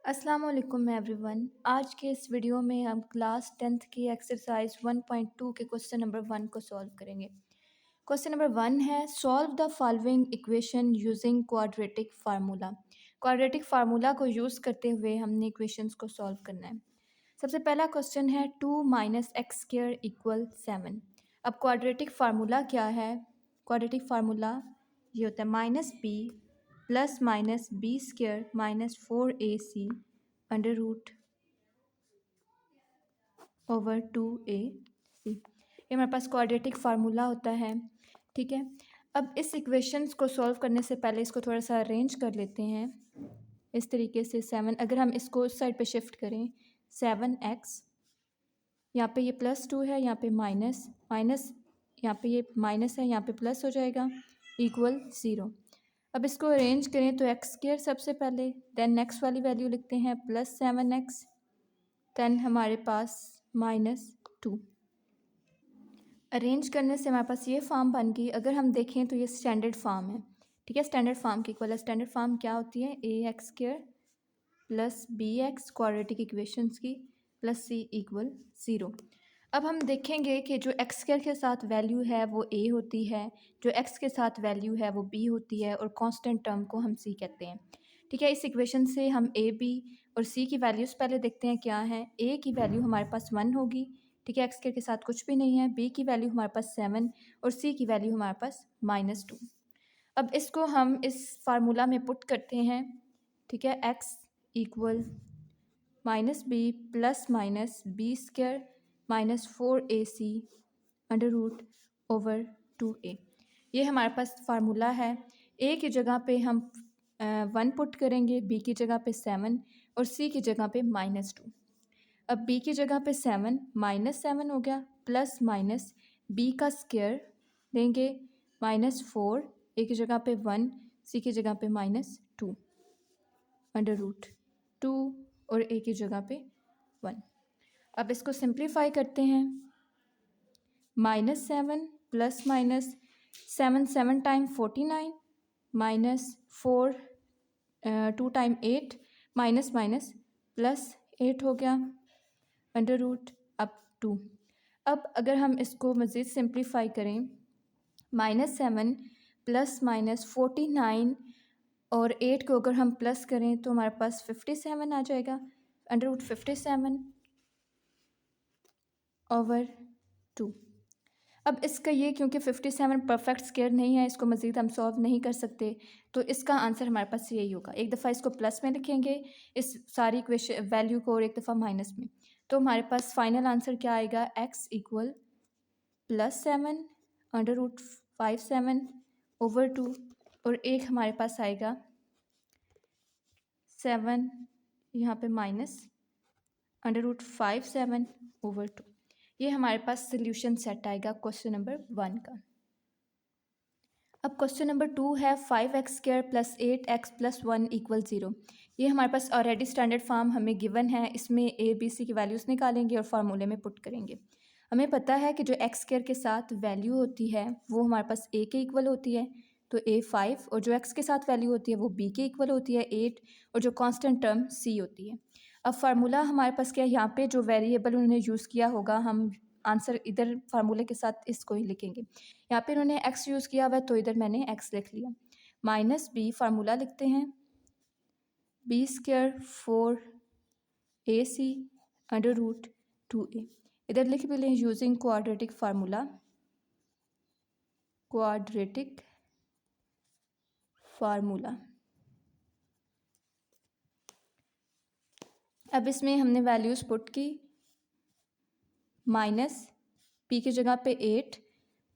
अस्सलाम वालेकुम एवरीवन। आज के इस वीडियो में हम क्लास 10th की एक्सरसाइज 1.2 के क्वेश्चन नंबर 1 को सॉल्व करेंगे। क्वेश्चन नंबर 1 है solve the following equation using quadratic formula. Quadratic formula को यूज़ करते हुए हमने इक्वेशंस को सॉल्व करना है। सबसे पहला क्वेश्चन है 2 माइनस एक्स स्क्वायर इक्वल 7। अब क्वाड्रेटिक फार्मूला क्या है? क्वाड्रेटिक फार्मूला ये होता है minus b plus minus b square minus 4ac under root over 2ac। ये हमारे पास क्वाड्रेटिक फार्मूला होता है। ठीक है, अब इस इक्वेशंस को सॉल्व करने से पहले इसको थोड़ा सा अरेंज कर लेते हैं। इस तरीके से 7, अगर हम इसको उस साइड पे शिफ्ट करें 7x, यहाँ पे ये +2 है, यहाँ पे माइनस माइनस, यहाँ पे ये माइनस है, यहाँ पे प्लस हो जाएगा इक्वल 0। अब इसको अरेंज करें तो एक्स स्क्वायर सबसे पहले, देन नेक्स्ट वाली वैल्यू लिखते हैं +7x, देन हमारे पास -2। अरेंज करने से हमारे पास ये फॉर्म बन गई। अगर हम देखें तो ये स्टैंडर्ड फॉर्म है। ठीक है, स्टैंडर्ड फॉर्म की इक्वल है। स्टैंडर्ड फॉर्म क्या होती है? ax² plus bx quadratic equations की प्लस c इक्वल 0। अब हम देखेंगे कि जो एक्स स्क्वायर के साथ वैल्यू है वो a होती है, जो x के साथ वैल्यू है वो b होती है, और कांस्टेंट टर्म को हम c कहते हैं। ठीक है, इस इक्वेशन से हम a b और c की वैल्यूज़ पहले देखते हैं क्या है। a की वैल्यू हमारे पास 1 होगी। ठीक है, एक्स स्क्वायर के साथ कुछ भी नहीं है। b की वैल्यू हमारे पास 7 और c की वैल्यू हमारे पास -2। अब इसको हम इस फार्मूला में पुट करते हैं। ठीक है, x equal -b plus minus b square minus 4ac under root over 2a। ये हमारे पास फार्मूला है। a की जगह पे हम 1 पुट करेंगे, b की जगह पे 7 और c की जगह पे -2। अब b की जगह पे 7 -7 हो गया, प्लस माइनस b का स्क्वायर देंगे -4, a की जगह पे 1, c की जगह पे -2 अंडर रूट 2 और a की जगह पे 1। अब इसको सिंप्लीफाई करते हैं। -7 plus minus 7 time 49 -4 2 time 8 minus minus plus 8 हो गया अंडर रूट अब 2। अब अगर हम इसको मज़ीद सिंप्लीफाई करें, -7 प्लस माइनस 49 और 8 को अगर हम प्लस करें तो हमारे पास 57 आ जाएगा अंडर रूट 57 ओवर 2। अब इसका ये, क्योंकि 57 परफेक्ट स्क्वायर नहीं है, इसको मज़ीद हम सॉल्व नहीं कर सकते, तो इसका आंसर हमारे पास यही होगा। एक दफ़ा इसको प्लस में लिखेंगे इस सारी इक्वेशन वैल्यू को, और एक दफ़ा माइनस में, तो हमारे पास फाइनल आंसर क्या आएगा? x equal +7 under root 57 over 2, और एक हमारे पास आएगा 7 यहाँ पे माइनस अंडर रूट 57 ओवर 2। ये हमारे पास सोल्यूशन सेट आएगा क्वेश्चन नंबर 1 का। अब क्वेश्चन नंबर 2 है 5x² plus 8x plus 1 equal 0। ये हमारे पास ऑलरेडी स्टैंडर्ड फॉर्म हमें गिवन है। इसमें a b c की वैल्यूज़ निकालेंगे और फार्मूले में पुट करेंगे। हमें पता है कि जो x² के साथ वैल्यू होती है वो हमारे पास a के इक्वल होती है, तो a 5, और जो x के साथ वैल्यू होती है वो b के इक्वल होती है 8, और जो कांस्टेंट टर्म c होती है। अब फार्मूला हमारे पास क्या है? यहाँ पे जो वेरिएबल उन्होंने यूज़ किया होगा, हम आंसर इधर फार्मूले के साथ इसको ही लिखेंगे। यहाँ पे इन्होंने x यूज़ किया हुआ है तो इधर मैंने x लिख लिया। -b फार्मूला लिखते हैं b² 4ac under root 2a। इधर लिख भी लें using quadratic formula, quadratic formula. अब इसमें हमने वैल्यूज़ पुट की, -p की जगह पे 8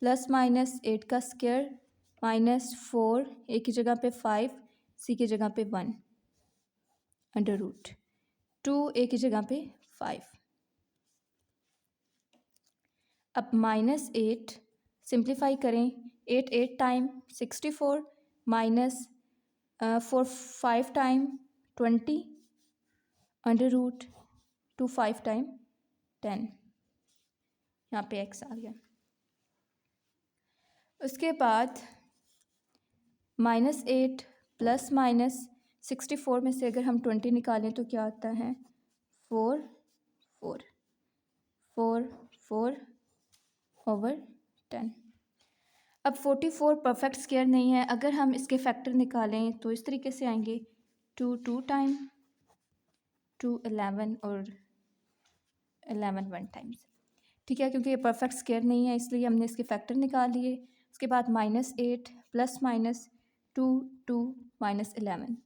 प्लस माइनस 8 का स्क्वायर -4, a की जगह पे 5, c की जगह पे 1 अंडर रूट 2, a की जगह पे 5। अब -8 सिंप्लीफाई करें, 8 time 64 minus 4 5 time 20 under root 2 5 time 10। यहाँ पे x आ गया। उसके बाद -8 प्लस माइनस 64 में से अगर हम 20 निकालें तो क्या आता है 4 4 4 4 ओवर 10। अब 44 परफेक्ट स्क्वायर नहीं है, अगर हम इसके फैक्टर निकालें तो इस तरीके से आएंगे 2 2 टाइम 2 11 और 11 1 टाइम्स। ठीक है, क्योंकि ये परफेक्ट स्क्वायर नहीं है इसलिए हमने इसके फैक्टर निकाल लिए। उसके बाद -8 प्लस माइनस 2 2 -11।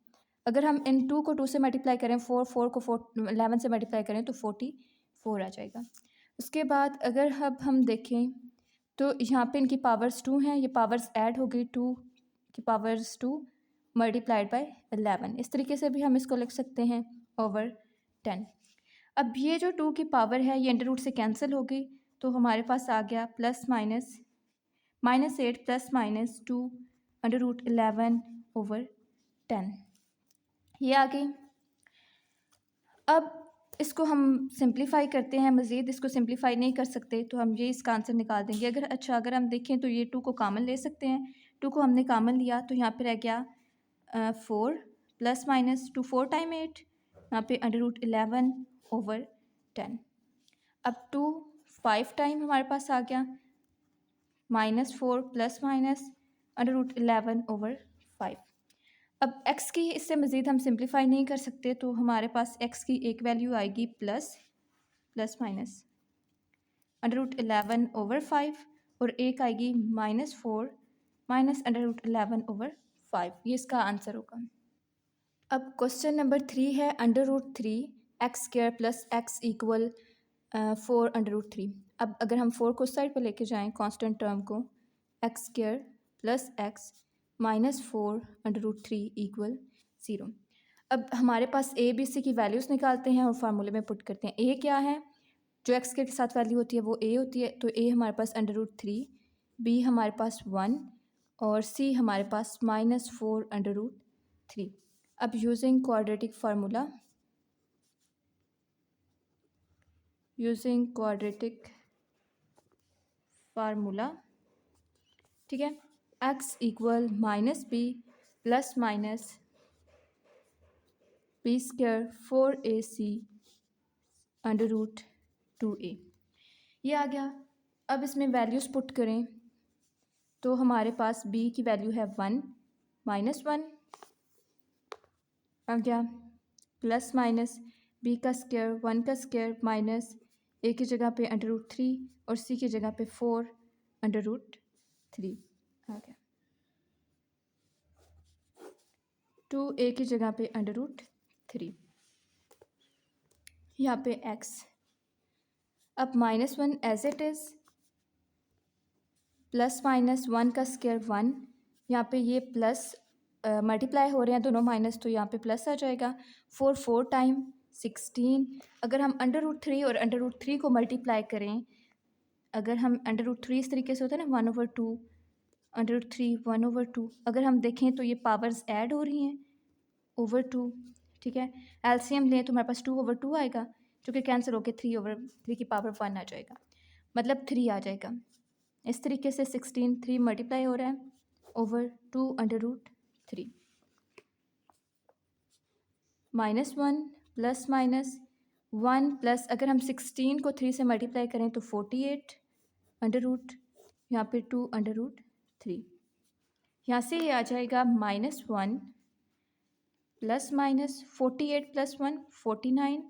अगर हम इन 2 को 2 से मल्टीप्लाई करें, 4 को 11 से मल्टीप्लाई करें तो 44 आ जाएगा। उसके बाद अगर अब हम देखें तो यहाँ पे इनकी पावर्स 2 हैं, ये पावर्स ऐड हो गई 2 की पावर्स 2 मल्टीप्लाइड बाय 11। इस तरीके से भी हम इसको लिख सकते हैं ओवर 10। अब ये जो 2 की पावर है ये अंडर रूट से कैंसिल हो गई, तो हमारे पास आ गया plus minus -8 plus minus 2 under root 11 over 10, ये आ गई। अब इसको हम सिंप्लीफाई करते हैं, मज़ीद इसको सिंप्लीफाई नहीं कर सकते तो हम ये इसका आंसर निकाल देंगे। अगर हम देखें तो ये 2 को कॉमन ले सकते हैं। 2 को हमने कॉमन लिया तो यहाँ पे रह गया 4 प्लस माइनस 2 4 टाइम 8, यहाँ पे अंडर रूट 11 ओवर 10। अब 2 5 टाइम हमारे पास आ गया -4 plus minus under root 11 over 5। अब x की इससे मज़ीद हम सिंप्लीफाई नहीं कर सकते तो हमारे पास x की एक वैल्यू आएगी plus minus under root 11 over 5 और एक आएगी -4 माइनस अंडर रूट 11 ओवर 5। ये इसका आंसर होगा। अब क्वेश्चन नंबर 3 है under root 3 x square plus x equal 4 under root 3। अब अगर हम 4 को साइड पर लेके जाएं कांस्टेंट टर्म को, x square plus x -4 under root 3 equal 0। अब हमारे पास ए बी सी की वैल्यूज़ निकालते हैं और फार्मूले में पुट करते हैं। ए क्या है, जो एक्स के साथ वैल्यू होती है वो ए होती है, तो ए हमारे पास अंडर रूट 3, बी हमारे पास 1 और सी हमारे पास -4 अंडर रूट 3। अब यूजिंग क्वाड्रेटिक फार्मूला, ठीक है, x equal -b plus minus b square 4ac under root 2a, ये आ गया। अब इसमें वैल्यूज़ पुट करें तो हमारे पास b की वैल्यू है 1 -1 आ गया, प्लस माइनस b का स्क्वायर 1 का स्क्वायर माइनस a की जगह पे अंडर रूट 3 और c की जगह पे 4 अंडर रूट 3 आ गया, 2a की जगह पे अंडर रूट 3, यहाँ पे x। अब -1 as it is, plus minus 1 का स्क्वायर 1, यहाँ पे ये प्लस मल्टीप्लाई हो रहे हैं दोनों माइनस, तो यहाँ पे प्लस आ जाएगा। 4 टाइम 16। अगर हम अंडर रूट 3 और अंडर रूट 3 को मल्टीप्लाई करें, अगर हम अंडर रूट 3 इस तरीके से होता है ना 1/2 अंडर रूट 3 1/2, अगर हम देखें तो ये पावर्स ऐड हो रही हैं ओवर 2, ठीक है। एलसीएम लें तो हमारे पास 2/2 आएगा जो कि कैंसिल होकर 3/3 की पावर 1 आ जाएगा, मतलब 3 आ जाएगा। इस तरीके से 16 3 मल्टीप्लाई हो रहा है over 2 under root 3, -1 plus minus 1 plus, अगर हम 16 को 3 से मल्टीप्लाई करें तो 48 अंडर रूट, यहाँ पे 2 अंडर रूट 3, यहाँ से ये आ जाएगा -1 plus minus 48 plus 1 49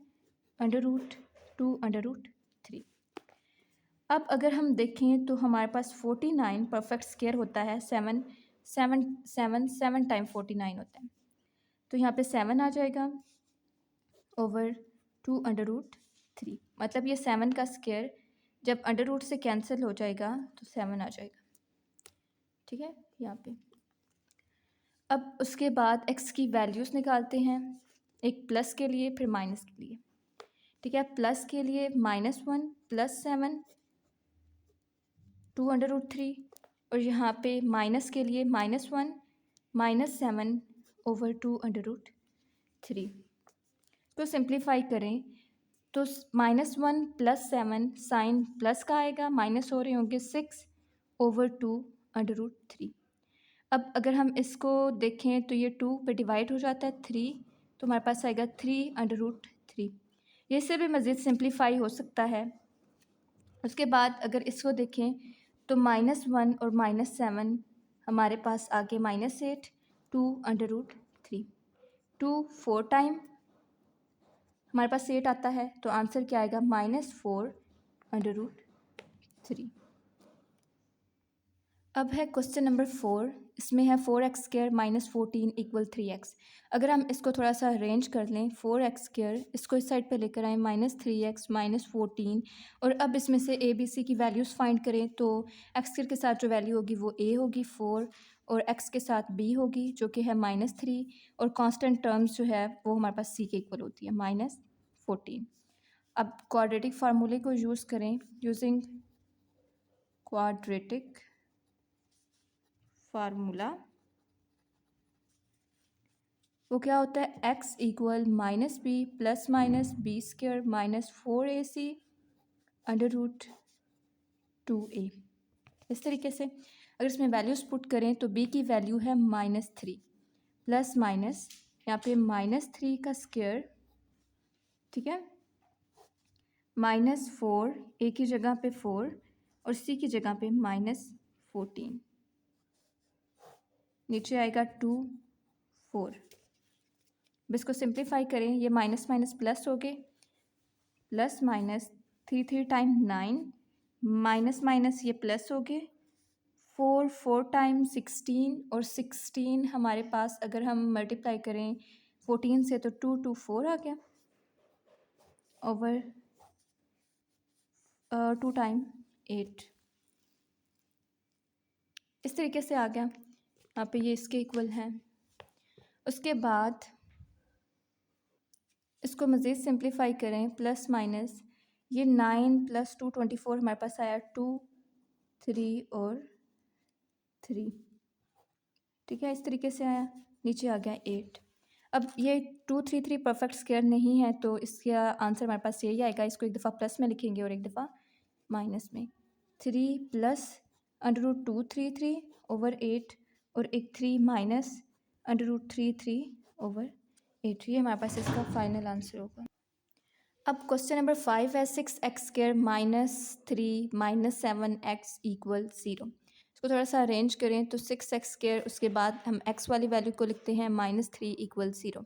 under root 2 under root 3। अब अगर हम देखें तो हमारे पास 49 परफेक्ट स्क्वायर होता है, 7 टाइम 49 होता है, तो यहाँ पे 7 आ जाएगा ओवर 2 अंडर रूट 3, मतलब ये 7 का स्क्वायर जब अंडर रूट से कैंसिल हो जाएगा तो 7 आ जाएगा, ठीक है यहाँ पे। अब उसके बाद x की वैल्यूज़ निकालते हैं, एक प्लस के लिए फिर माइनस के लिए, ठीक है। प्लस के लिए -1 प्लस 7 2 अंडर रूट 3, और यहाँ पे माइनस के लिए -1 -7 ओवर 2 अंडर रूट 3। तो सिंप्लीफाई करें तो -1 प्लस 7 साइन प्लस का आएगा, माइनस हो रहे होंगे 6 ओवर 2 अंडर रूट 3। अब अगर हम इसको देखें तो ये 2 पे डिवाइड हो जाता है 3, तो हमारे पास आएगा 3/√3। ये इससे भी मज़ीद सिंप्लीफाई हो सकता है। उसके बाद अगर इसको देखें तो -1 और -7 हमारे पास आगे -8, 2/√3। 2 4 टाइम हमारे पास 8 आता है, तो आंसर क्या आएगा -4/√3। अब है क्वेश्चन नंबर 4। इसमें है 4x² -14 = 3x। अगर हम इसको थोड़ा सा अरेंज कर लें, 4x², इसको इस साइड पे लेकर आएँ, -3x -14, और अब इसमें से a b c की वैल्यूज़ फाइंड करें, तो x² के साथ जो वैल्यू होगी वो a होगी 4, और x के साथ b होगी जो कि है -3, और कांस्टेंट टर्म्स जो है वो हमारे पास c के इक्वल होती है -14। अब क्वाड्रेटिक फार्मूले को यूज़ करें, यूजिंग क्वाड्रेटिक फार्मूला, वो क्या होता है, x = -b + -b² -4ac/√2a। इस तरीके से अगर इसमें वैल्यूज़ पुट करें तो b की वैल्यू है -3 प्लस माइनस यहाँ पे -3 का स्क्वायर, ठीक है, -4, a की जगह पे 4 और c की जगह पे -14, नीचे आएगा 2 4। अब इसको सिंप्लीफाई करें, ये माइनस माइनस प्लस हो गए, plus minus 3 3 time 9, minus minus ये प्लस हो गए, 4 4 टाइम 16, और 16 हमारे पास अगर हम मल्टीप्लाई करें 14 से तो 2 2 4 आ गया, ओवर 2 टाइम 8। इस तरीके से आ गया, यहाँ पे ये इसके इक्वल है। उसके बाद इसको मज़ीद सिंप्लीफाई करें, प्लस माइनस ये 9 + 2 24 हमारे पास आया 2 3 और 3, ठीक है, इस तरीके से आया, नीचे आ गया 8। अब ये 2 3 3 परफेक्ट स्क्वायर नहीं है, तो इसका आंसर हमारे पास यही आएगा। इसको एक दफ़ा प्लस में लिखेंगे और एक दफ़ा माइनस में। 3 + √2 3 3 ओवर 8 और एक 3 माइनस √3 3 ओवर 8। ये हमारे पास इसका फाइनल आंसर होगा। अब क्वेश्चन नंबर 5 है 6x² -3 -7x = 0। इसको थोड़ा सा अरेंज करें तो 6x², उसके बाद हम x वाली वैल्यू को लिखते हैं -3 = 0।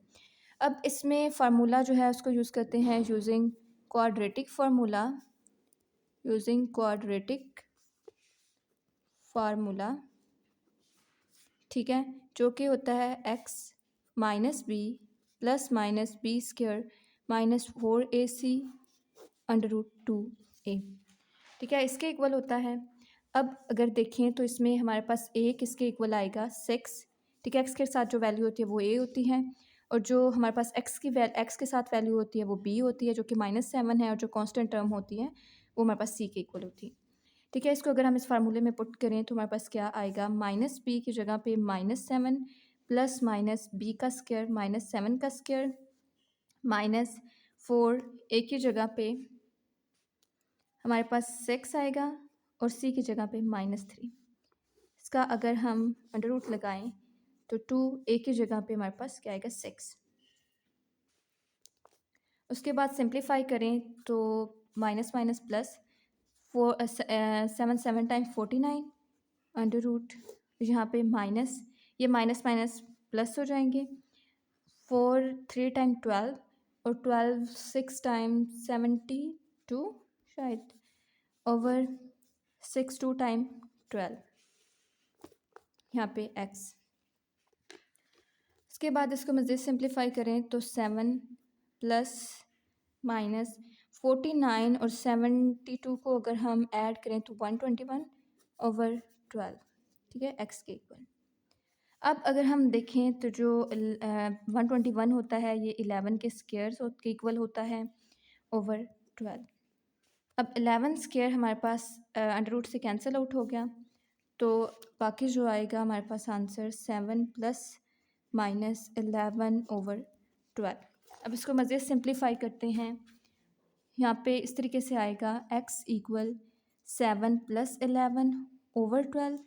अब इसमें फार्मूला जो है उसको यूज़ करते हैं यूजिंग क्वाड्रेटिक फार्मूला, ठीक है, जो कि होता है x - b + -b² -4ac/√2a, ठीक है, इसके इक्वल होता है। अब अगर देखें तो इसमें हमारे पास a किसके इक्वल आएगा 6, ठीक है, x के साथ जो वैल्यू होती है वो a होती है, और जो हमारे पास x के साथ वैल्यू होती है वो b होती है, जो कि -7 है, और जो कांस्टेंट टर्म होती है वो हमारे पास c के इक्वल होती है, ठीक है। इसको अगर हम इस फार्मूले में पुट करें तो हमारे पास क्या आएगा, -b की जगह पे -7 प्लस माइनस b का स्क्वायर -7 का स्क्वायर -4, a की जगह पे हमारे पास 6 आएगा और c की जगह पे -3। इसका अगर हम अंडर रूट लगाएं तो 2, a की जगह पे हमारे पास क्या आएगा 6। उसके बाद सिंप्लीफाई करें तो minus minus plus 7 time 49 under root, यहाँ पे माइनस, ये माइनस माइनस प्लस हो जाएंगे, 4 3 टाइम 12 और 12 6 टाइम 72 शायद, ओवर 6 2 टाइम 12, यहाँ पे x। उसके बाद इसको मज़ीद सिंप्लीफाई करें तो 7 प्लस माइनस 49 और 72 को अगर हम ऐड करें तो 121 ओवर 12, ठीक है, x के इक्वल। अब अगर हम देखें तो जो 121 होता है ये 11 के स्क्वायर्स के इक्वल होता है ओवर 12। अब 11 स्क्वायर हमारे पास अंडर रूट से कैंसिल आउट हो गया, तो बाकी जो आएगा हमारे पास आंसर 7 प्लस माइनस 11 ओवर 12। अब इसको मज़ीद सिंप्लीफाई करते हैं, यहाँ पे इस तरीके से आएगा x = 7 + 11 ओवर 12,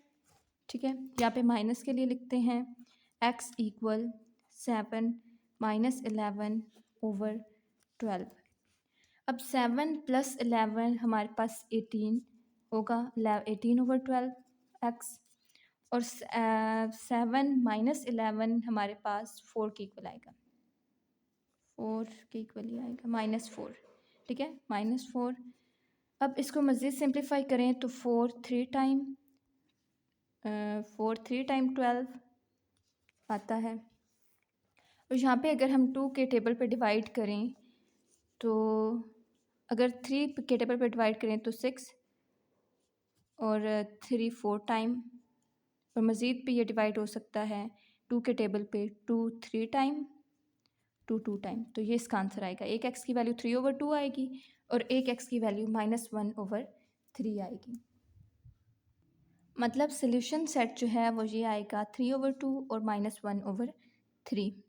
ठीक है, यहाँ पे माइनस के लिए लिखते हैं x इक्वल 7 माइनस 11/12। अब 7 प्लस 11 हमारे पास 18 होगा, 18/12 x, और 7 माइनस 11 हमारे पास 4 के इक्वल आएगा, 4 के इक्वल ही आएगा, -4। ठीक है, -4। अब इसको मज़ीद सिंप्लीफाई करें तो 4 3 टाइम 12 आता है। और यहाँ पे अगर हम 2 के टेबल पे डिवाइड करें तो अगर 3 के टेबल पे डिवाइड करें तो 6, और 3 4 टाइम, और मज़ीद भी ये डिवाइड हो सकता है 2 के टेबल पे 2 3 टाइम, 2 2 टाइम। तो ये इसका आंसर आएगा। एक एक्स की वैल्यू 3/2 आएगी और एक एक्स की वैल्यू -1/3 आएगी। मतलब सोल्यूशन सेट जो है वो ये आएगा 3/2 और -1/3।